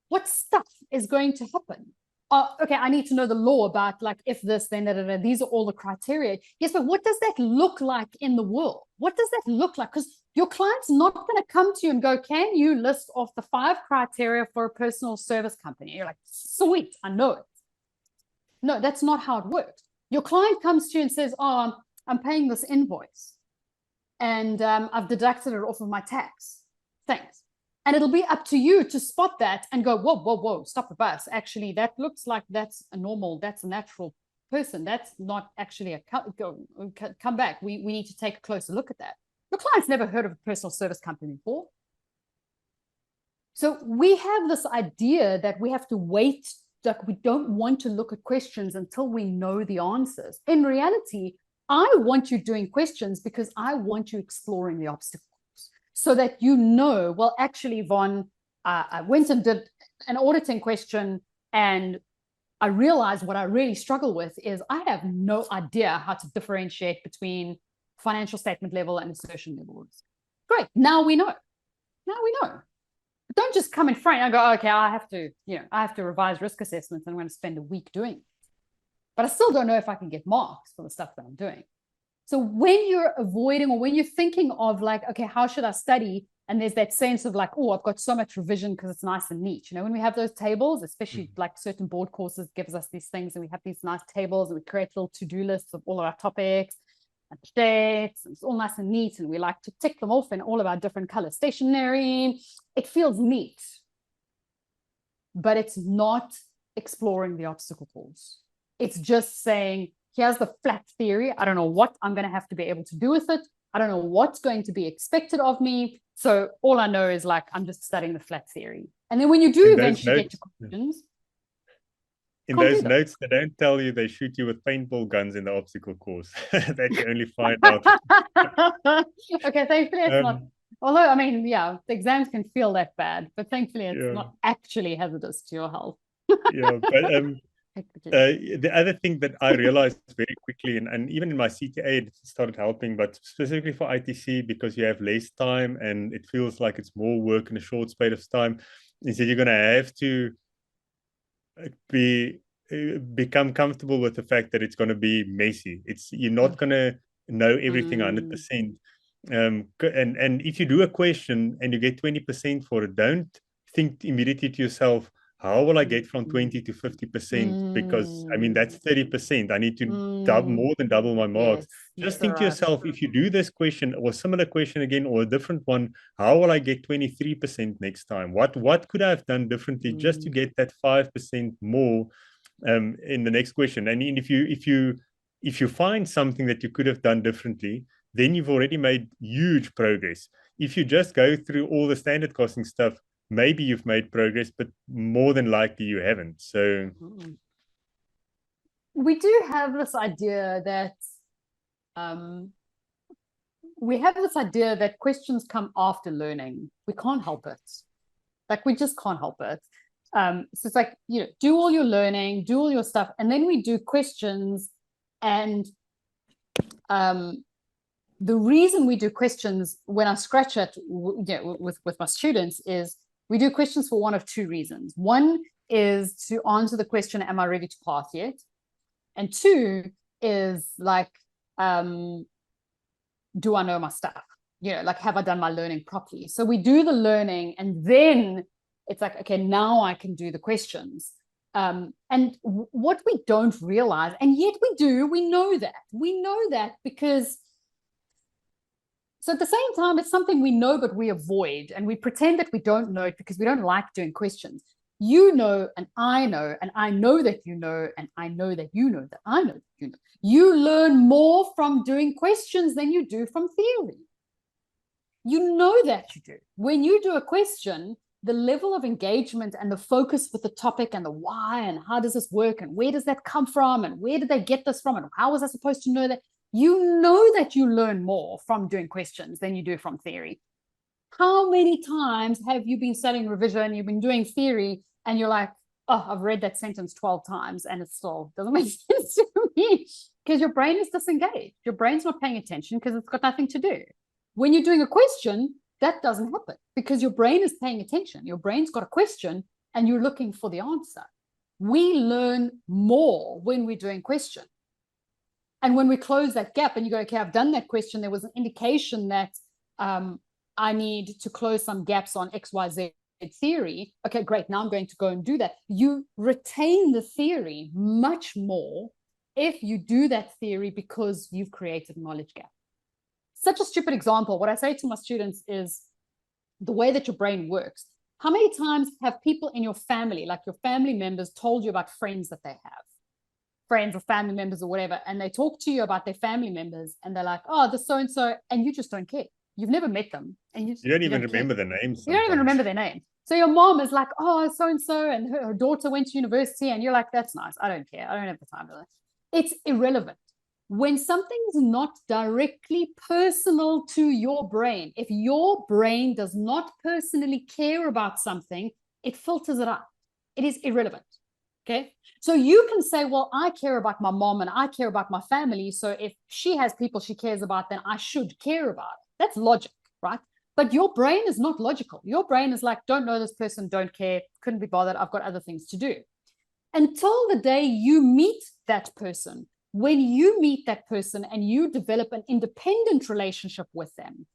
What stuff is going to happen? Okay, I need to know the law about, like, if this, then that. These are all the criteria. Yes, but what does that look like in the world? What does that look like? Because your client's not going to come to you and go, can you list off the 5 criteria for a personal service company? You're like, sweet, I know it. No, that's not how it works. Your client comes to you and says, I'm paying this invoice, and I've deducted it off of my tax. Thanks. And it'll be up to you to spot that and go, whoa, stop the bus. Actually, that looks like that's a natural person. That's not actually come back. We need to take a closer look at that. Your client's never heard of a personal service company before. So we have this idea that we have to wait, like, we don't want to look at questions until we know the answers. In reality, I want you doing questions because I want you exploring the obstacles. so that you know, well, actually, Yvonne, I went and did an auditing question, and I realized what I really struggle with is I have no idea how to differentiate between financial statement level and assertion level. Great. Now we know. Now we know. But don't just come in front and go, okay, I have to revise risk assessments and I'm going to spend a week doing it. But I still don't know if I can get marks for the stuff that I'm doing. So when you're avoiding, or when you're thinking of like, okay, how should I study? And there's that sense of like, oh, I've got so much revision because it's nice and neat. You know, when we have those tables, especially like certain board courses gives us these things, and we have these nice tables, and we create little to-do lists of all of our topics and dates, and it's all nice and neat, and we like to tick them off in all of our different color stationery. It feels neat, but it's not exploring the obstacle course. It's just saying, here's the flat theory. I don't know what I'm going to have to be able to do with it. I don't know what's going to be expected of me. So all I know is like, I'm just studying the flat theory. And then when you do eventually get to questions,
in those notes, they don't tell you they shoot you with paintball guns in the obstacle course. That you only find out.
Okay, thankfully it's not. Although, I mean, yeah, the exams can feel that bad, but thankfully it's not actually hazardous to your health.
Yeah, but the other thing that I realized very quickly, and even in my CTA, it started helping, but specifically for ITC, because you have less time and it feels like it's more work in a short space of time, is that you're going to have to become comfortable with the fact that it's going to be messy. You're not going to know everything 100%. And if you do a question and you get 20% for it, don't think immediately to yourself, how will I get from 20 to 50%? Because I mean, that's 30%. I need to more than double my marks. Just think to yourself, if you do this question or similar question again, or a different one, how will I get 23% next time? What could I have done differently just to get that 5% more in the next question? And if you find something that you could have done differently, then you've already made huge progress. If you just go through all the standard costing stuff, maybe you've made progress, but more than likely you haven't. So
we do have this idea that questions come after learning. We can't help it. Like, we just can't help it. So it's like, do all your learning, do all your stuff, and then we do questions. And the reason we do questions, when I scratch it with my students, is we do questions for one of two reasons. One is to answer the question, am I ready to pass yet? And two is like, do I know my stuff? Like, have I done my learning properly? So we do the learning, and then it's like, okay, now I can do the questions. And what we don't realize, and yet we know that because, so at the same time, it's something we know, but we avoid, and we pretend that we don't know it because we don't like doing questions. You know, and I know that you know, and I know that you know that I know that you know. You learn more from doing questions than you do from theory. You know that you do. When you do a question, the level of engagement and the focus with the topic and the why and how does this work and where does that come from and where did they get this from and how was I supposed to know that? You know that you learn more from doing questions than you do from theory. How many times have you been studying revision, you've been doing theory, and you're like, oh, I've read that sentence 12 times and it still doesn't make sense to me, because your brain is disengaged. Your brain's not paying attention because it's got nothing to do. When you're doing a question, that doesn't happen because your brain is paying attention. Your brain's got a question and you're looking for the answer. We learn more when we're doing question. And when we close that gap and you go, okay, I've done that question, there was an indication that I need to close some gaps on XYZ theory. Okay, great. Now I'm going to go and do that. You retain the theory much more if you do that theory because you've created a knowledge gap. Such a stupid example. What I say to my students is the way that your brain works. How many times have people in your family, like your family members, told you about friends that they have? Friends or family members or whatever, and they talk to you about their family members, and they're like, oh, this so-and-so, and you just don't care. You've never met them, and you
don't even remember the names.
You don't even remember their name. So your mom is like, oh, so-and-so, and her daughter went to university, and you're like, that's nice. I don't care. I don't have the time for that. It's irrelevant. when something is not directly personal to your brain, if your brain does not personally care about something, it filters it out. It is irrelevant. Okay. So you can say, well, I care about my mom and I care about my family. So if she has people she cares about, then I should care about it. That's logic, right? But your brain is not logical. Your brain is like, don't know this person, don't care, couldn't be bothered. I've got other things to do. Until the day you meet that person. When you meet that person and you develop an independent relationship with them,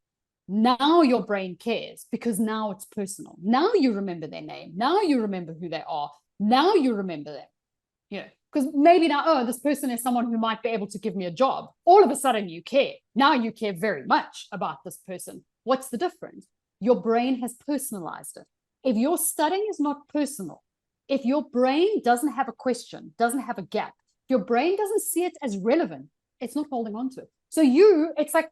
now your brain cares because now it's personal. Now you remember their name. Now you remember who they are. Now you remember them. You know, because maybe now, oh, this person is someone who might be able to give me a job. All of a sudden you care. Now you care very much about this person. What's the difference? Your brain has personalized it. If your studying is not personal, if your brain doesn't have a question, doesn't have a gap, your brain doesn't see it as relevant, it's not holding on to it. So it's like,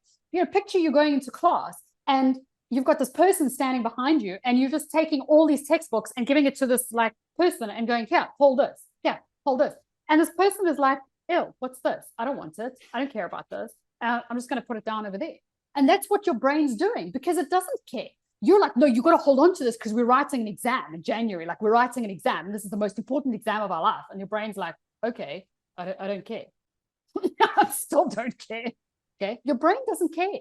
picture you going into class and you've got this person standing behind you and you're just taking all these textbooks and giving it to this like person and going, yeah, hold this. Yeah, hold this. And this person is like, ew, what's this? I don't want it. I don't care about this. I'm just going to put it down over there. And that's what your brain's doing because it doesn't care. You're like, no, you've got to hold on to this because we're writing an exam in January. Like we're writing an exam and this is the most important exam of our life. And your brain's like, okay, I don't care. I still don't care. Okay. Your brain doesn't care.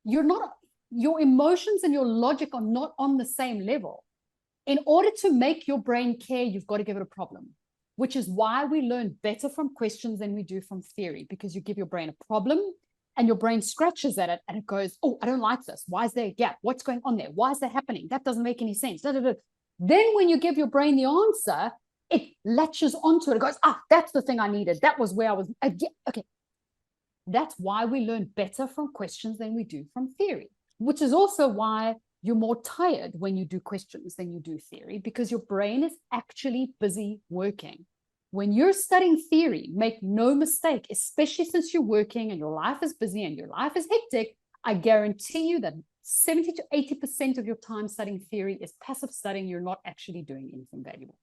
Your emotions and your logic are not on the same level. In order to make your brain care, you've got to give it a problem, which is why we learn better from questions than we do from theory, because you give your brain a problem and your brain scratches at it and it goes, oh, I don't like this. Why is there a gap? What's going on there? Why is that happening? That doesn't make any sense. Da, da, da. Then when you give your brain the answer, it latches onto it. It goes, that's the thing I needed. That was where I was. Okay. That's why we learn better from questions than we do from theory, which is also why you're more tired when you do questions than you do theory, because your brain is actually busy working. When you're studying theory, make no mistake, especially since you're working and your life is busy and your life is hectic, I guarantee you that 70 to 80% of your time studying theory is passive studying. You're not actually doing anything valuable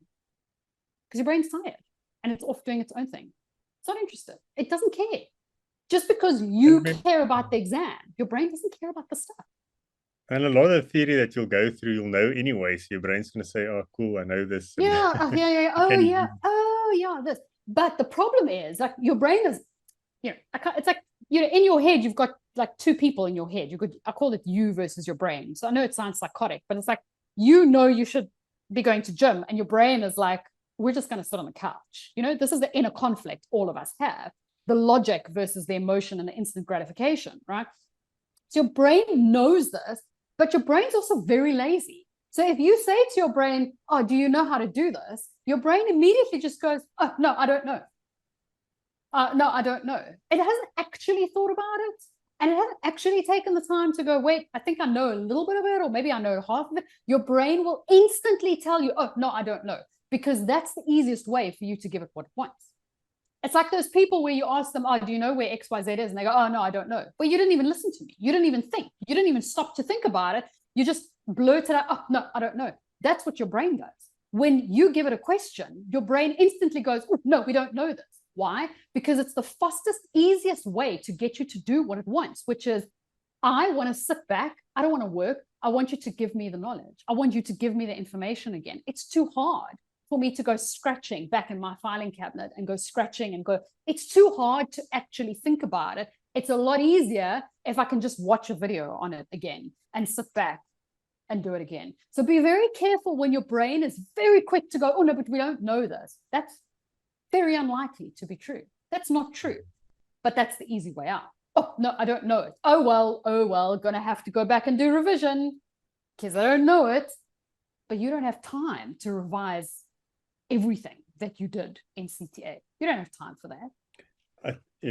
because your brain's tired and it's off doing its own thing. It's not interested. It doesn't care. Just because you care about the exam, your brain doesn't care about the stuff.
And a lot of the theory that you'll go through, you'll know anyway. So your brain's going to say, oh, cool, I know this.
Yeah, oh, yeah, this. But the problem is, like, your brain is, it's like, in your head, you've got like two people in your head. I call it you versus your brain. So I know it sounds psychotic, but it's like, you should be going to gym and your brain is like, we're just going to sit on the couch. This is the inner conflict all of us have. The logic versus the emotion and the instant gratification, right? So your brain knows this, but your brain's also very lazy. So if you say to your brain, oh, do you know how to do this? Your brain immediately just goes, oh, no, I don't know. No, I don't know. It hasn't actually thought about it. And it hasn't actually taken the time to go, wait, I think I know a little bit of it, or maybe I know half of it. Your brain will instantly tell you, oh, no, I don't know. Because that's the easiest way for you to give it what it wants. It's like those people where you ask them, oh, do you know where XYZ is? And they go, oh, no, I don't know. But you didn't even listen to me. You didn't even think. You didn't even stop to think about it. You just blurted out, oh, no, I don't know. That's what your brain does. When you give it a question, your brain instantly goes, oh, no, we don't know this. Why? Because it's the fastest, easiest way to get you to do what it wants, which is, I want to sit back. I don't want to work. I want you to give me the knowledge. I want you to give me the information again. It's too hard for me to go scratching back in my filing cabinet and go scratching and go, it's too hard to actually think about it. It's a lot easier if I can just watch a video on it again and sit back and do it again. So be very careful when your brain is very quick to go, oh no, but we don't know this. That's very unlikely to be true. That's not true, but that's the easy way out. Oh no, I don't know it. Oh well, gonna have to go back and do revision because I don't know it. But you don't have time to revise everything that you did in CTA. You don't have time for that.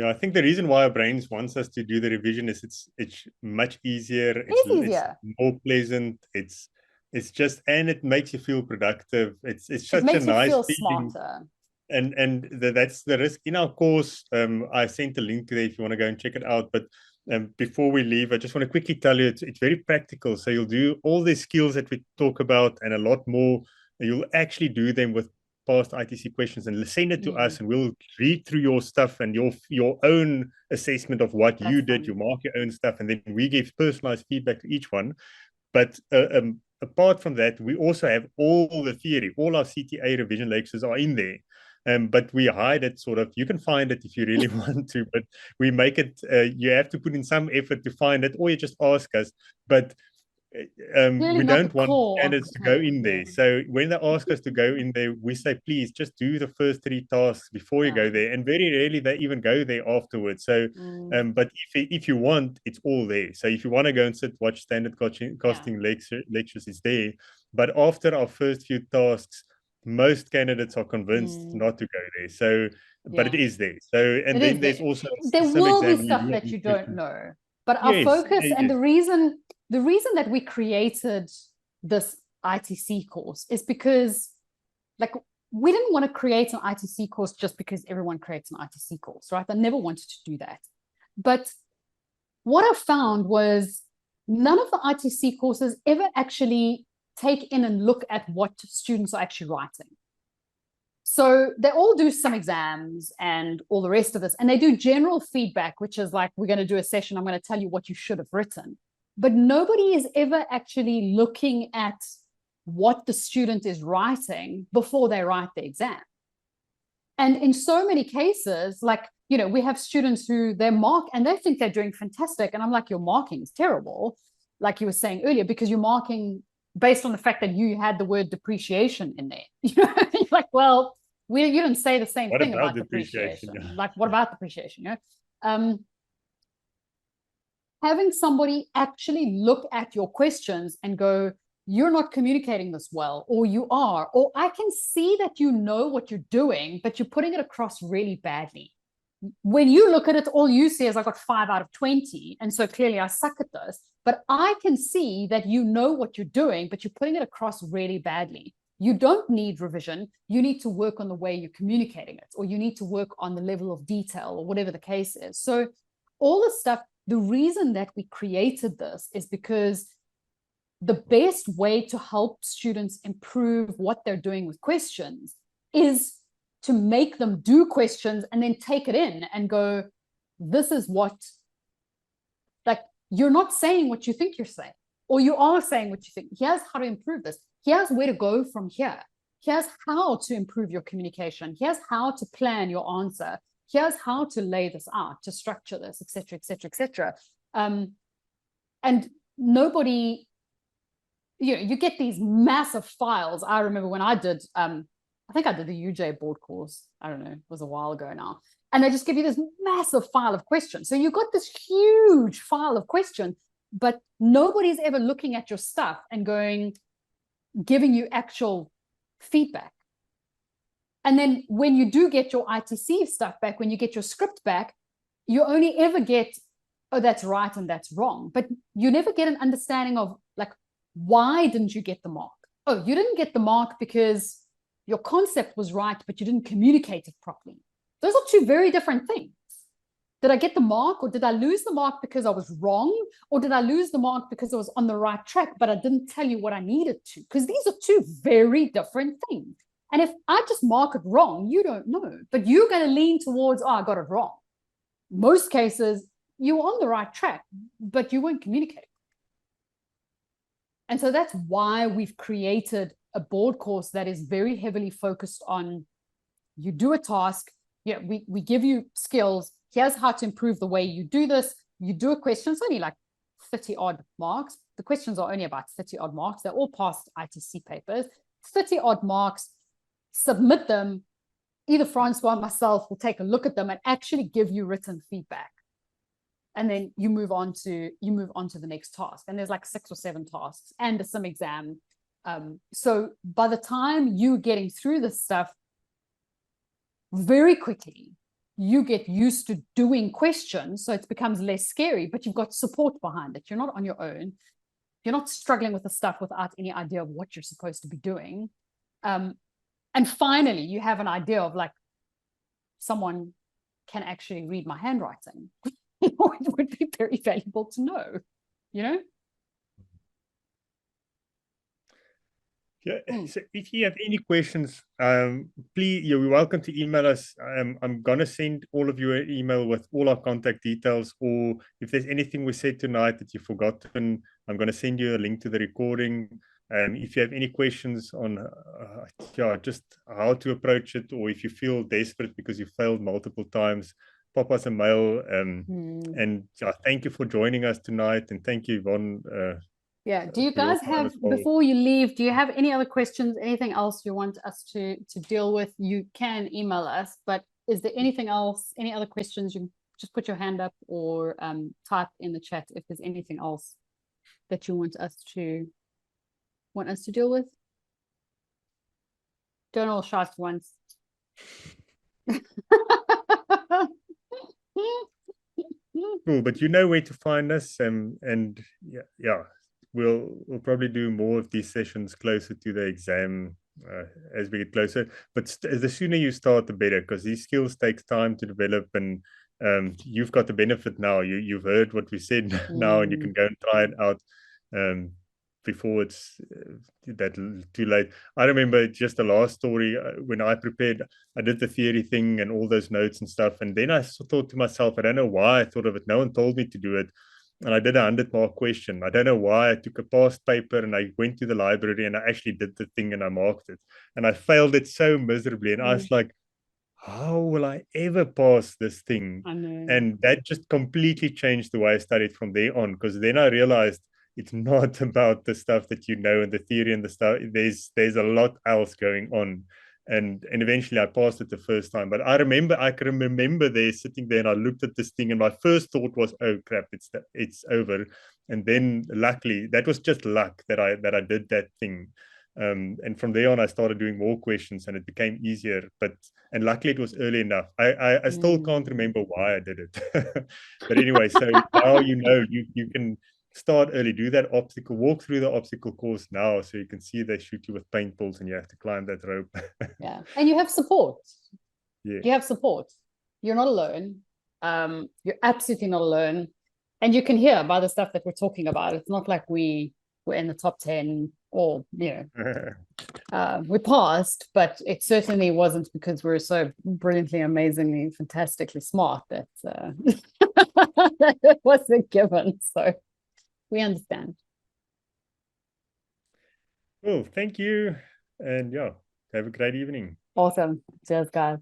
I think the reason why our brains wants us to do the revision is it's much easier.
It's easier.
It's more pleasant. It's just, and it makes you feel productive. It's such
a
nice
feel
feeling.
Smarter.
And that's the risk in our course. I sent a link there if you want to go and check it out. But before we leave, I just want to quickly tell you it's very practical. So you'll do all the skills that we talk about and a lot more. You'll actually do them with past ITC questions and send it to us, and we'll read through your stuff and your own assessment of what you did. You mark your own stuff, and then we give personalized feedback to each one. But apart from that, we also have all the theory. All our CTA revision lectures are in there. But we hide it sort of. You can find it if you really want to, but we make it, you have to put in some effort to find it, or you just ask us. But we don't want candidates to go in there. So when they ask us to go in there, we say, please just do the first 3 tasks before you go there. And very rarely they even go there afterwards. So, but if you want, it's all there. So if you want to go and sit, watch standard costing lectures, is there. But after our first few tasks, most candidates are convinced not to go there. So, but it is there. So, and then there's also
there will be stuff that you don't know. But our focus and the reason that we created this ITC course is because, like, we didn't want to create an ITC course just because everyone creates an ITC course, right? I never wanted to do that. But what I found was none of the ITC courses ever actually take in and look at what students are actually writing. So they all do some exams and all the rest of this, and they do general feedback, which is like, we're going to do a session, I'm going to tell you what you should have written. But nobody is ever actually looking at what the student is writing before they write the exam. And in so many cases, like, you know, we have students who they mark and they think they're doing fantastic. And I'm like, your marking is terrible, like you were saying earlier, because you're marking based on the fact that you had the word depreciation in there. You know, like, well, you didn't say the same thing about depreciation. Like, what about depreciation? You know, having somebody actually look at your questions and go, you're not communicating this well, or you are, or I can see that you know what you're doing, but you're putting it across really badly. When you look at it, all you see is I got 5 out of 20. And so clearly I suck at this, but I can see that you know what you're doing, but you're putting it across really badly. You don't need revision. You need to work on the way you're communicating it, or you need to work on the level of detail, or whatever the case is. So all this stuff, the reason that we created this is because the best way to help students improve what they're doing with questions is to make them do questions and then take it in and go, this is what, like, you're not saying what you think you're saying, or you are saying what you think. Here's how to improve this. Here's where to go from here. Here's how to improve your communication. Here's how to plan your answer. Here's how to lay this out, to structure this, et cetera, et cetera, et cetera. And nobody, you know, you get these massive files. I remember when I did, I think I did the UJ board course. I don't know, it was a while ago now. And they just give you this massive file of questions. So you've got this huge file of questions, but nobody's ever looking at your stuff and going, giving you actual feedback. And then when you do get your ITC stuff back, when you get your script back, you only ever get, oh, that's right and that's wrong. But you never get an understanding of, like, why didn't you get the mark? Oh, you didn't get the mark because your concept was right, but you didn't communicate it properly. Those are two very different things. Did I get the mark, or did I lose the mark because I was wrong? Or did I lose the mark because I was on the right track, but I didn't tell you what I needed to? Because these are two very different things. And if I just mark it wrong, you don't know, but you're going to lean towards, oh, I got it wrong. Most cases, you were on the right track, but you weren't communicating. And so that's why we've created a board course that is very heavily focused on, you do a task, yeah, we give you skills, here's how to improve the way you do this, you do a question, it's only like 30 odd marks. The questions are only about 30 odd marks. They're all past ITC papers, 30 odd marks, submit them. Either Francois or myself will take a look at them and actually give you written feedback. And then you move on to the next task. And there's like 6 or 7 tasks and some exam. So by the time you're getting through this stuff, very quickly, you get used to doing questions. So it becomes less scary, but you've got support behind it. You're not on your own. You're not struggling with the stuff without any idea of what you're supposed to be doing. And finally, you have an idea of, like, someone can actually read my handwriting. It would be very valuable to know, you know?
Yeah. So if you have any questions, please, you're welcome to email us. I'm gonna send all of you an email with all our contact details, or if there's anything we said tonight that you've forgotten, I'm gonna send you a link to the recording. If you have any questions on just how to approach it, or if you feel desperate because you failed multiple times, pop us a mail. And thank you for joining us tonight, and thank you, Yvonne.
Yeah. Do you guys have, before you leave, do you have any other questions, anything else you want us to deal with? You can email us, but is there anything else, any other questions? You just put your hand up or type in the chat if there's anything else that you want us to deal with. Don't all shout at once.
Cool, but you know where to find us, and yeah, we'll probably do more of these sessions closer to the exam as we get closer. But the sooner you start, the better, because these skills takes time to develop, and you've got the benefit now. You've heard what we said now, and you can go and try it out before it's that too late. I remember just the last story when I prepared. I did the theory thing and all those notes and stuff, and then I thought to myself, I don't know why I thought of it. No one told me to do it, and I did a 100-mark question. I don't know why. I took a past paper and I went to the library and I actually did the thing and I marked it, and I failed it so miserably. And I was like, how will I ever pass this thing?
I know.
And that just completely changed the way I studied from there on, because then I realized it's not about the stuff that you know and the theory and the stuff. There's a lot else going on. And eventually I passed it the first time. But I can remember there sitting there and I looked at this thing and my first thought was, oh crap, it's over. And then luckily, that was just luck that I did that thing. And from there on, I started doing more questions and it became easier. And luckily it was early enough. I still can't remember why I did it. But anyway, so now you know you can start early, do that obstacle, walk through the obstacle course now, so you can see they shoot you with paintballs and you have to climb that rope.
Yeah, and you have support.
Yeah,
you have support. You're not alone. You're absolutely not alone, and you can hear by the stuff that we're talking about. It's not like we were in the top 10 or we passed, but it certainly wasn't because we're so brilliantly, amazingly, fantastically smart that that it wasn't given. So we understand.
Cool, thank you, and yeah, have a great evening.
Awesome. Cheers, guys.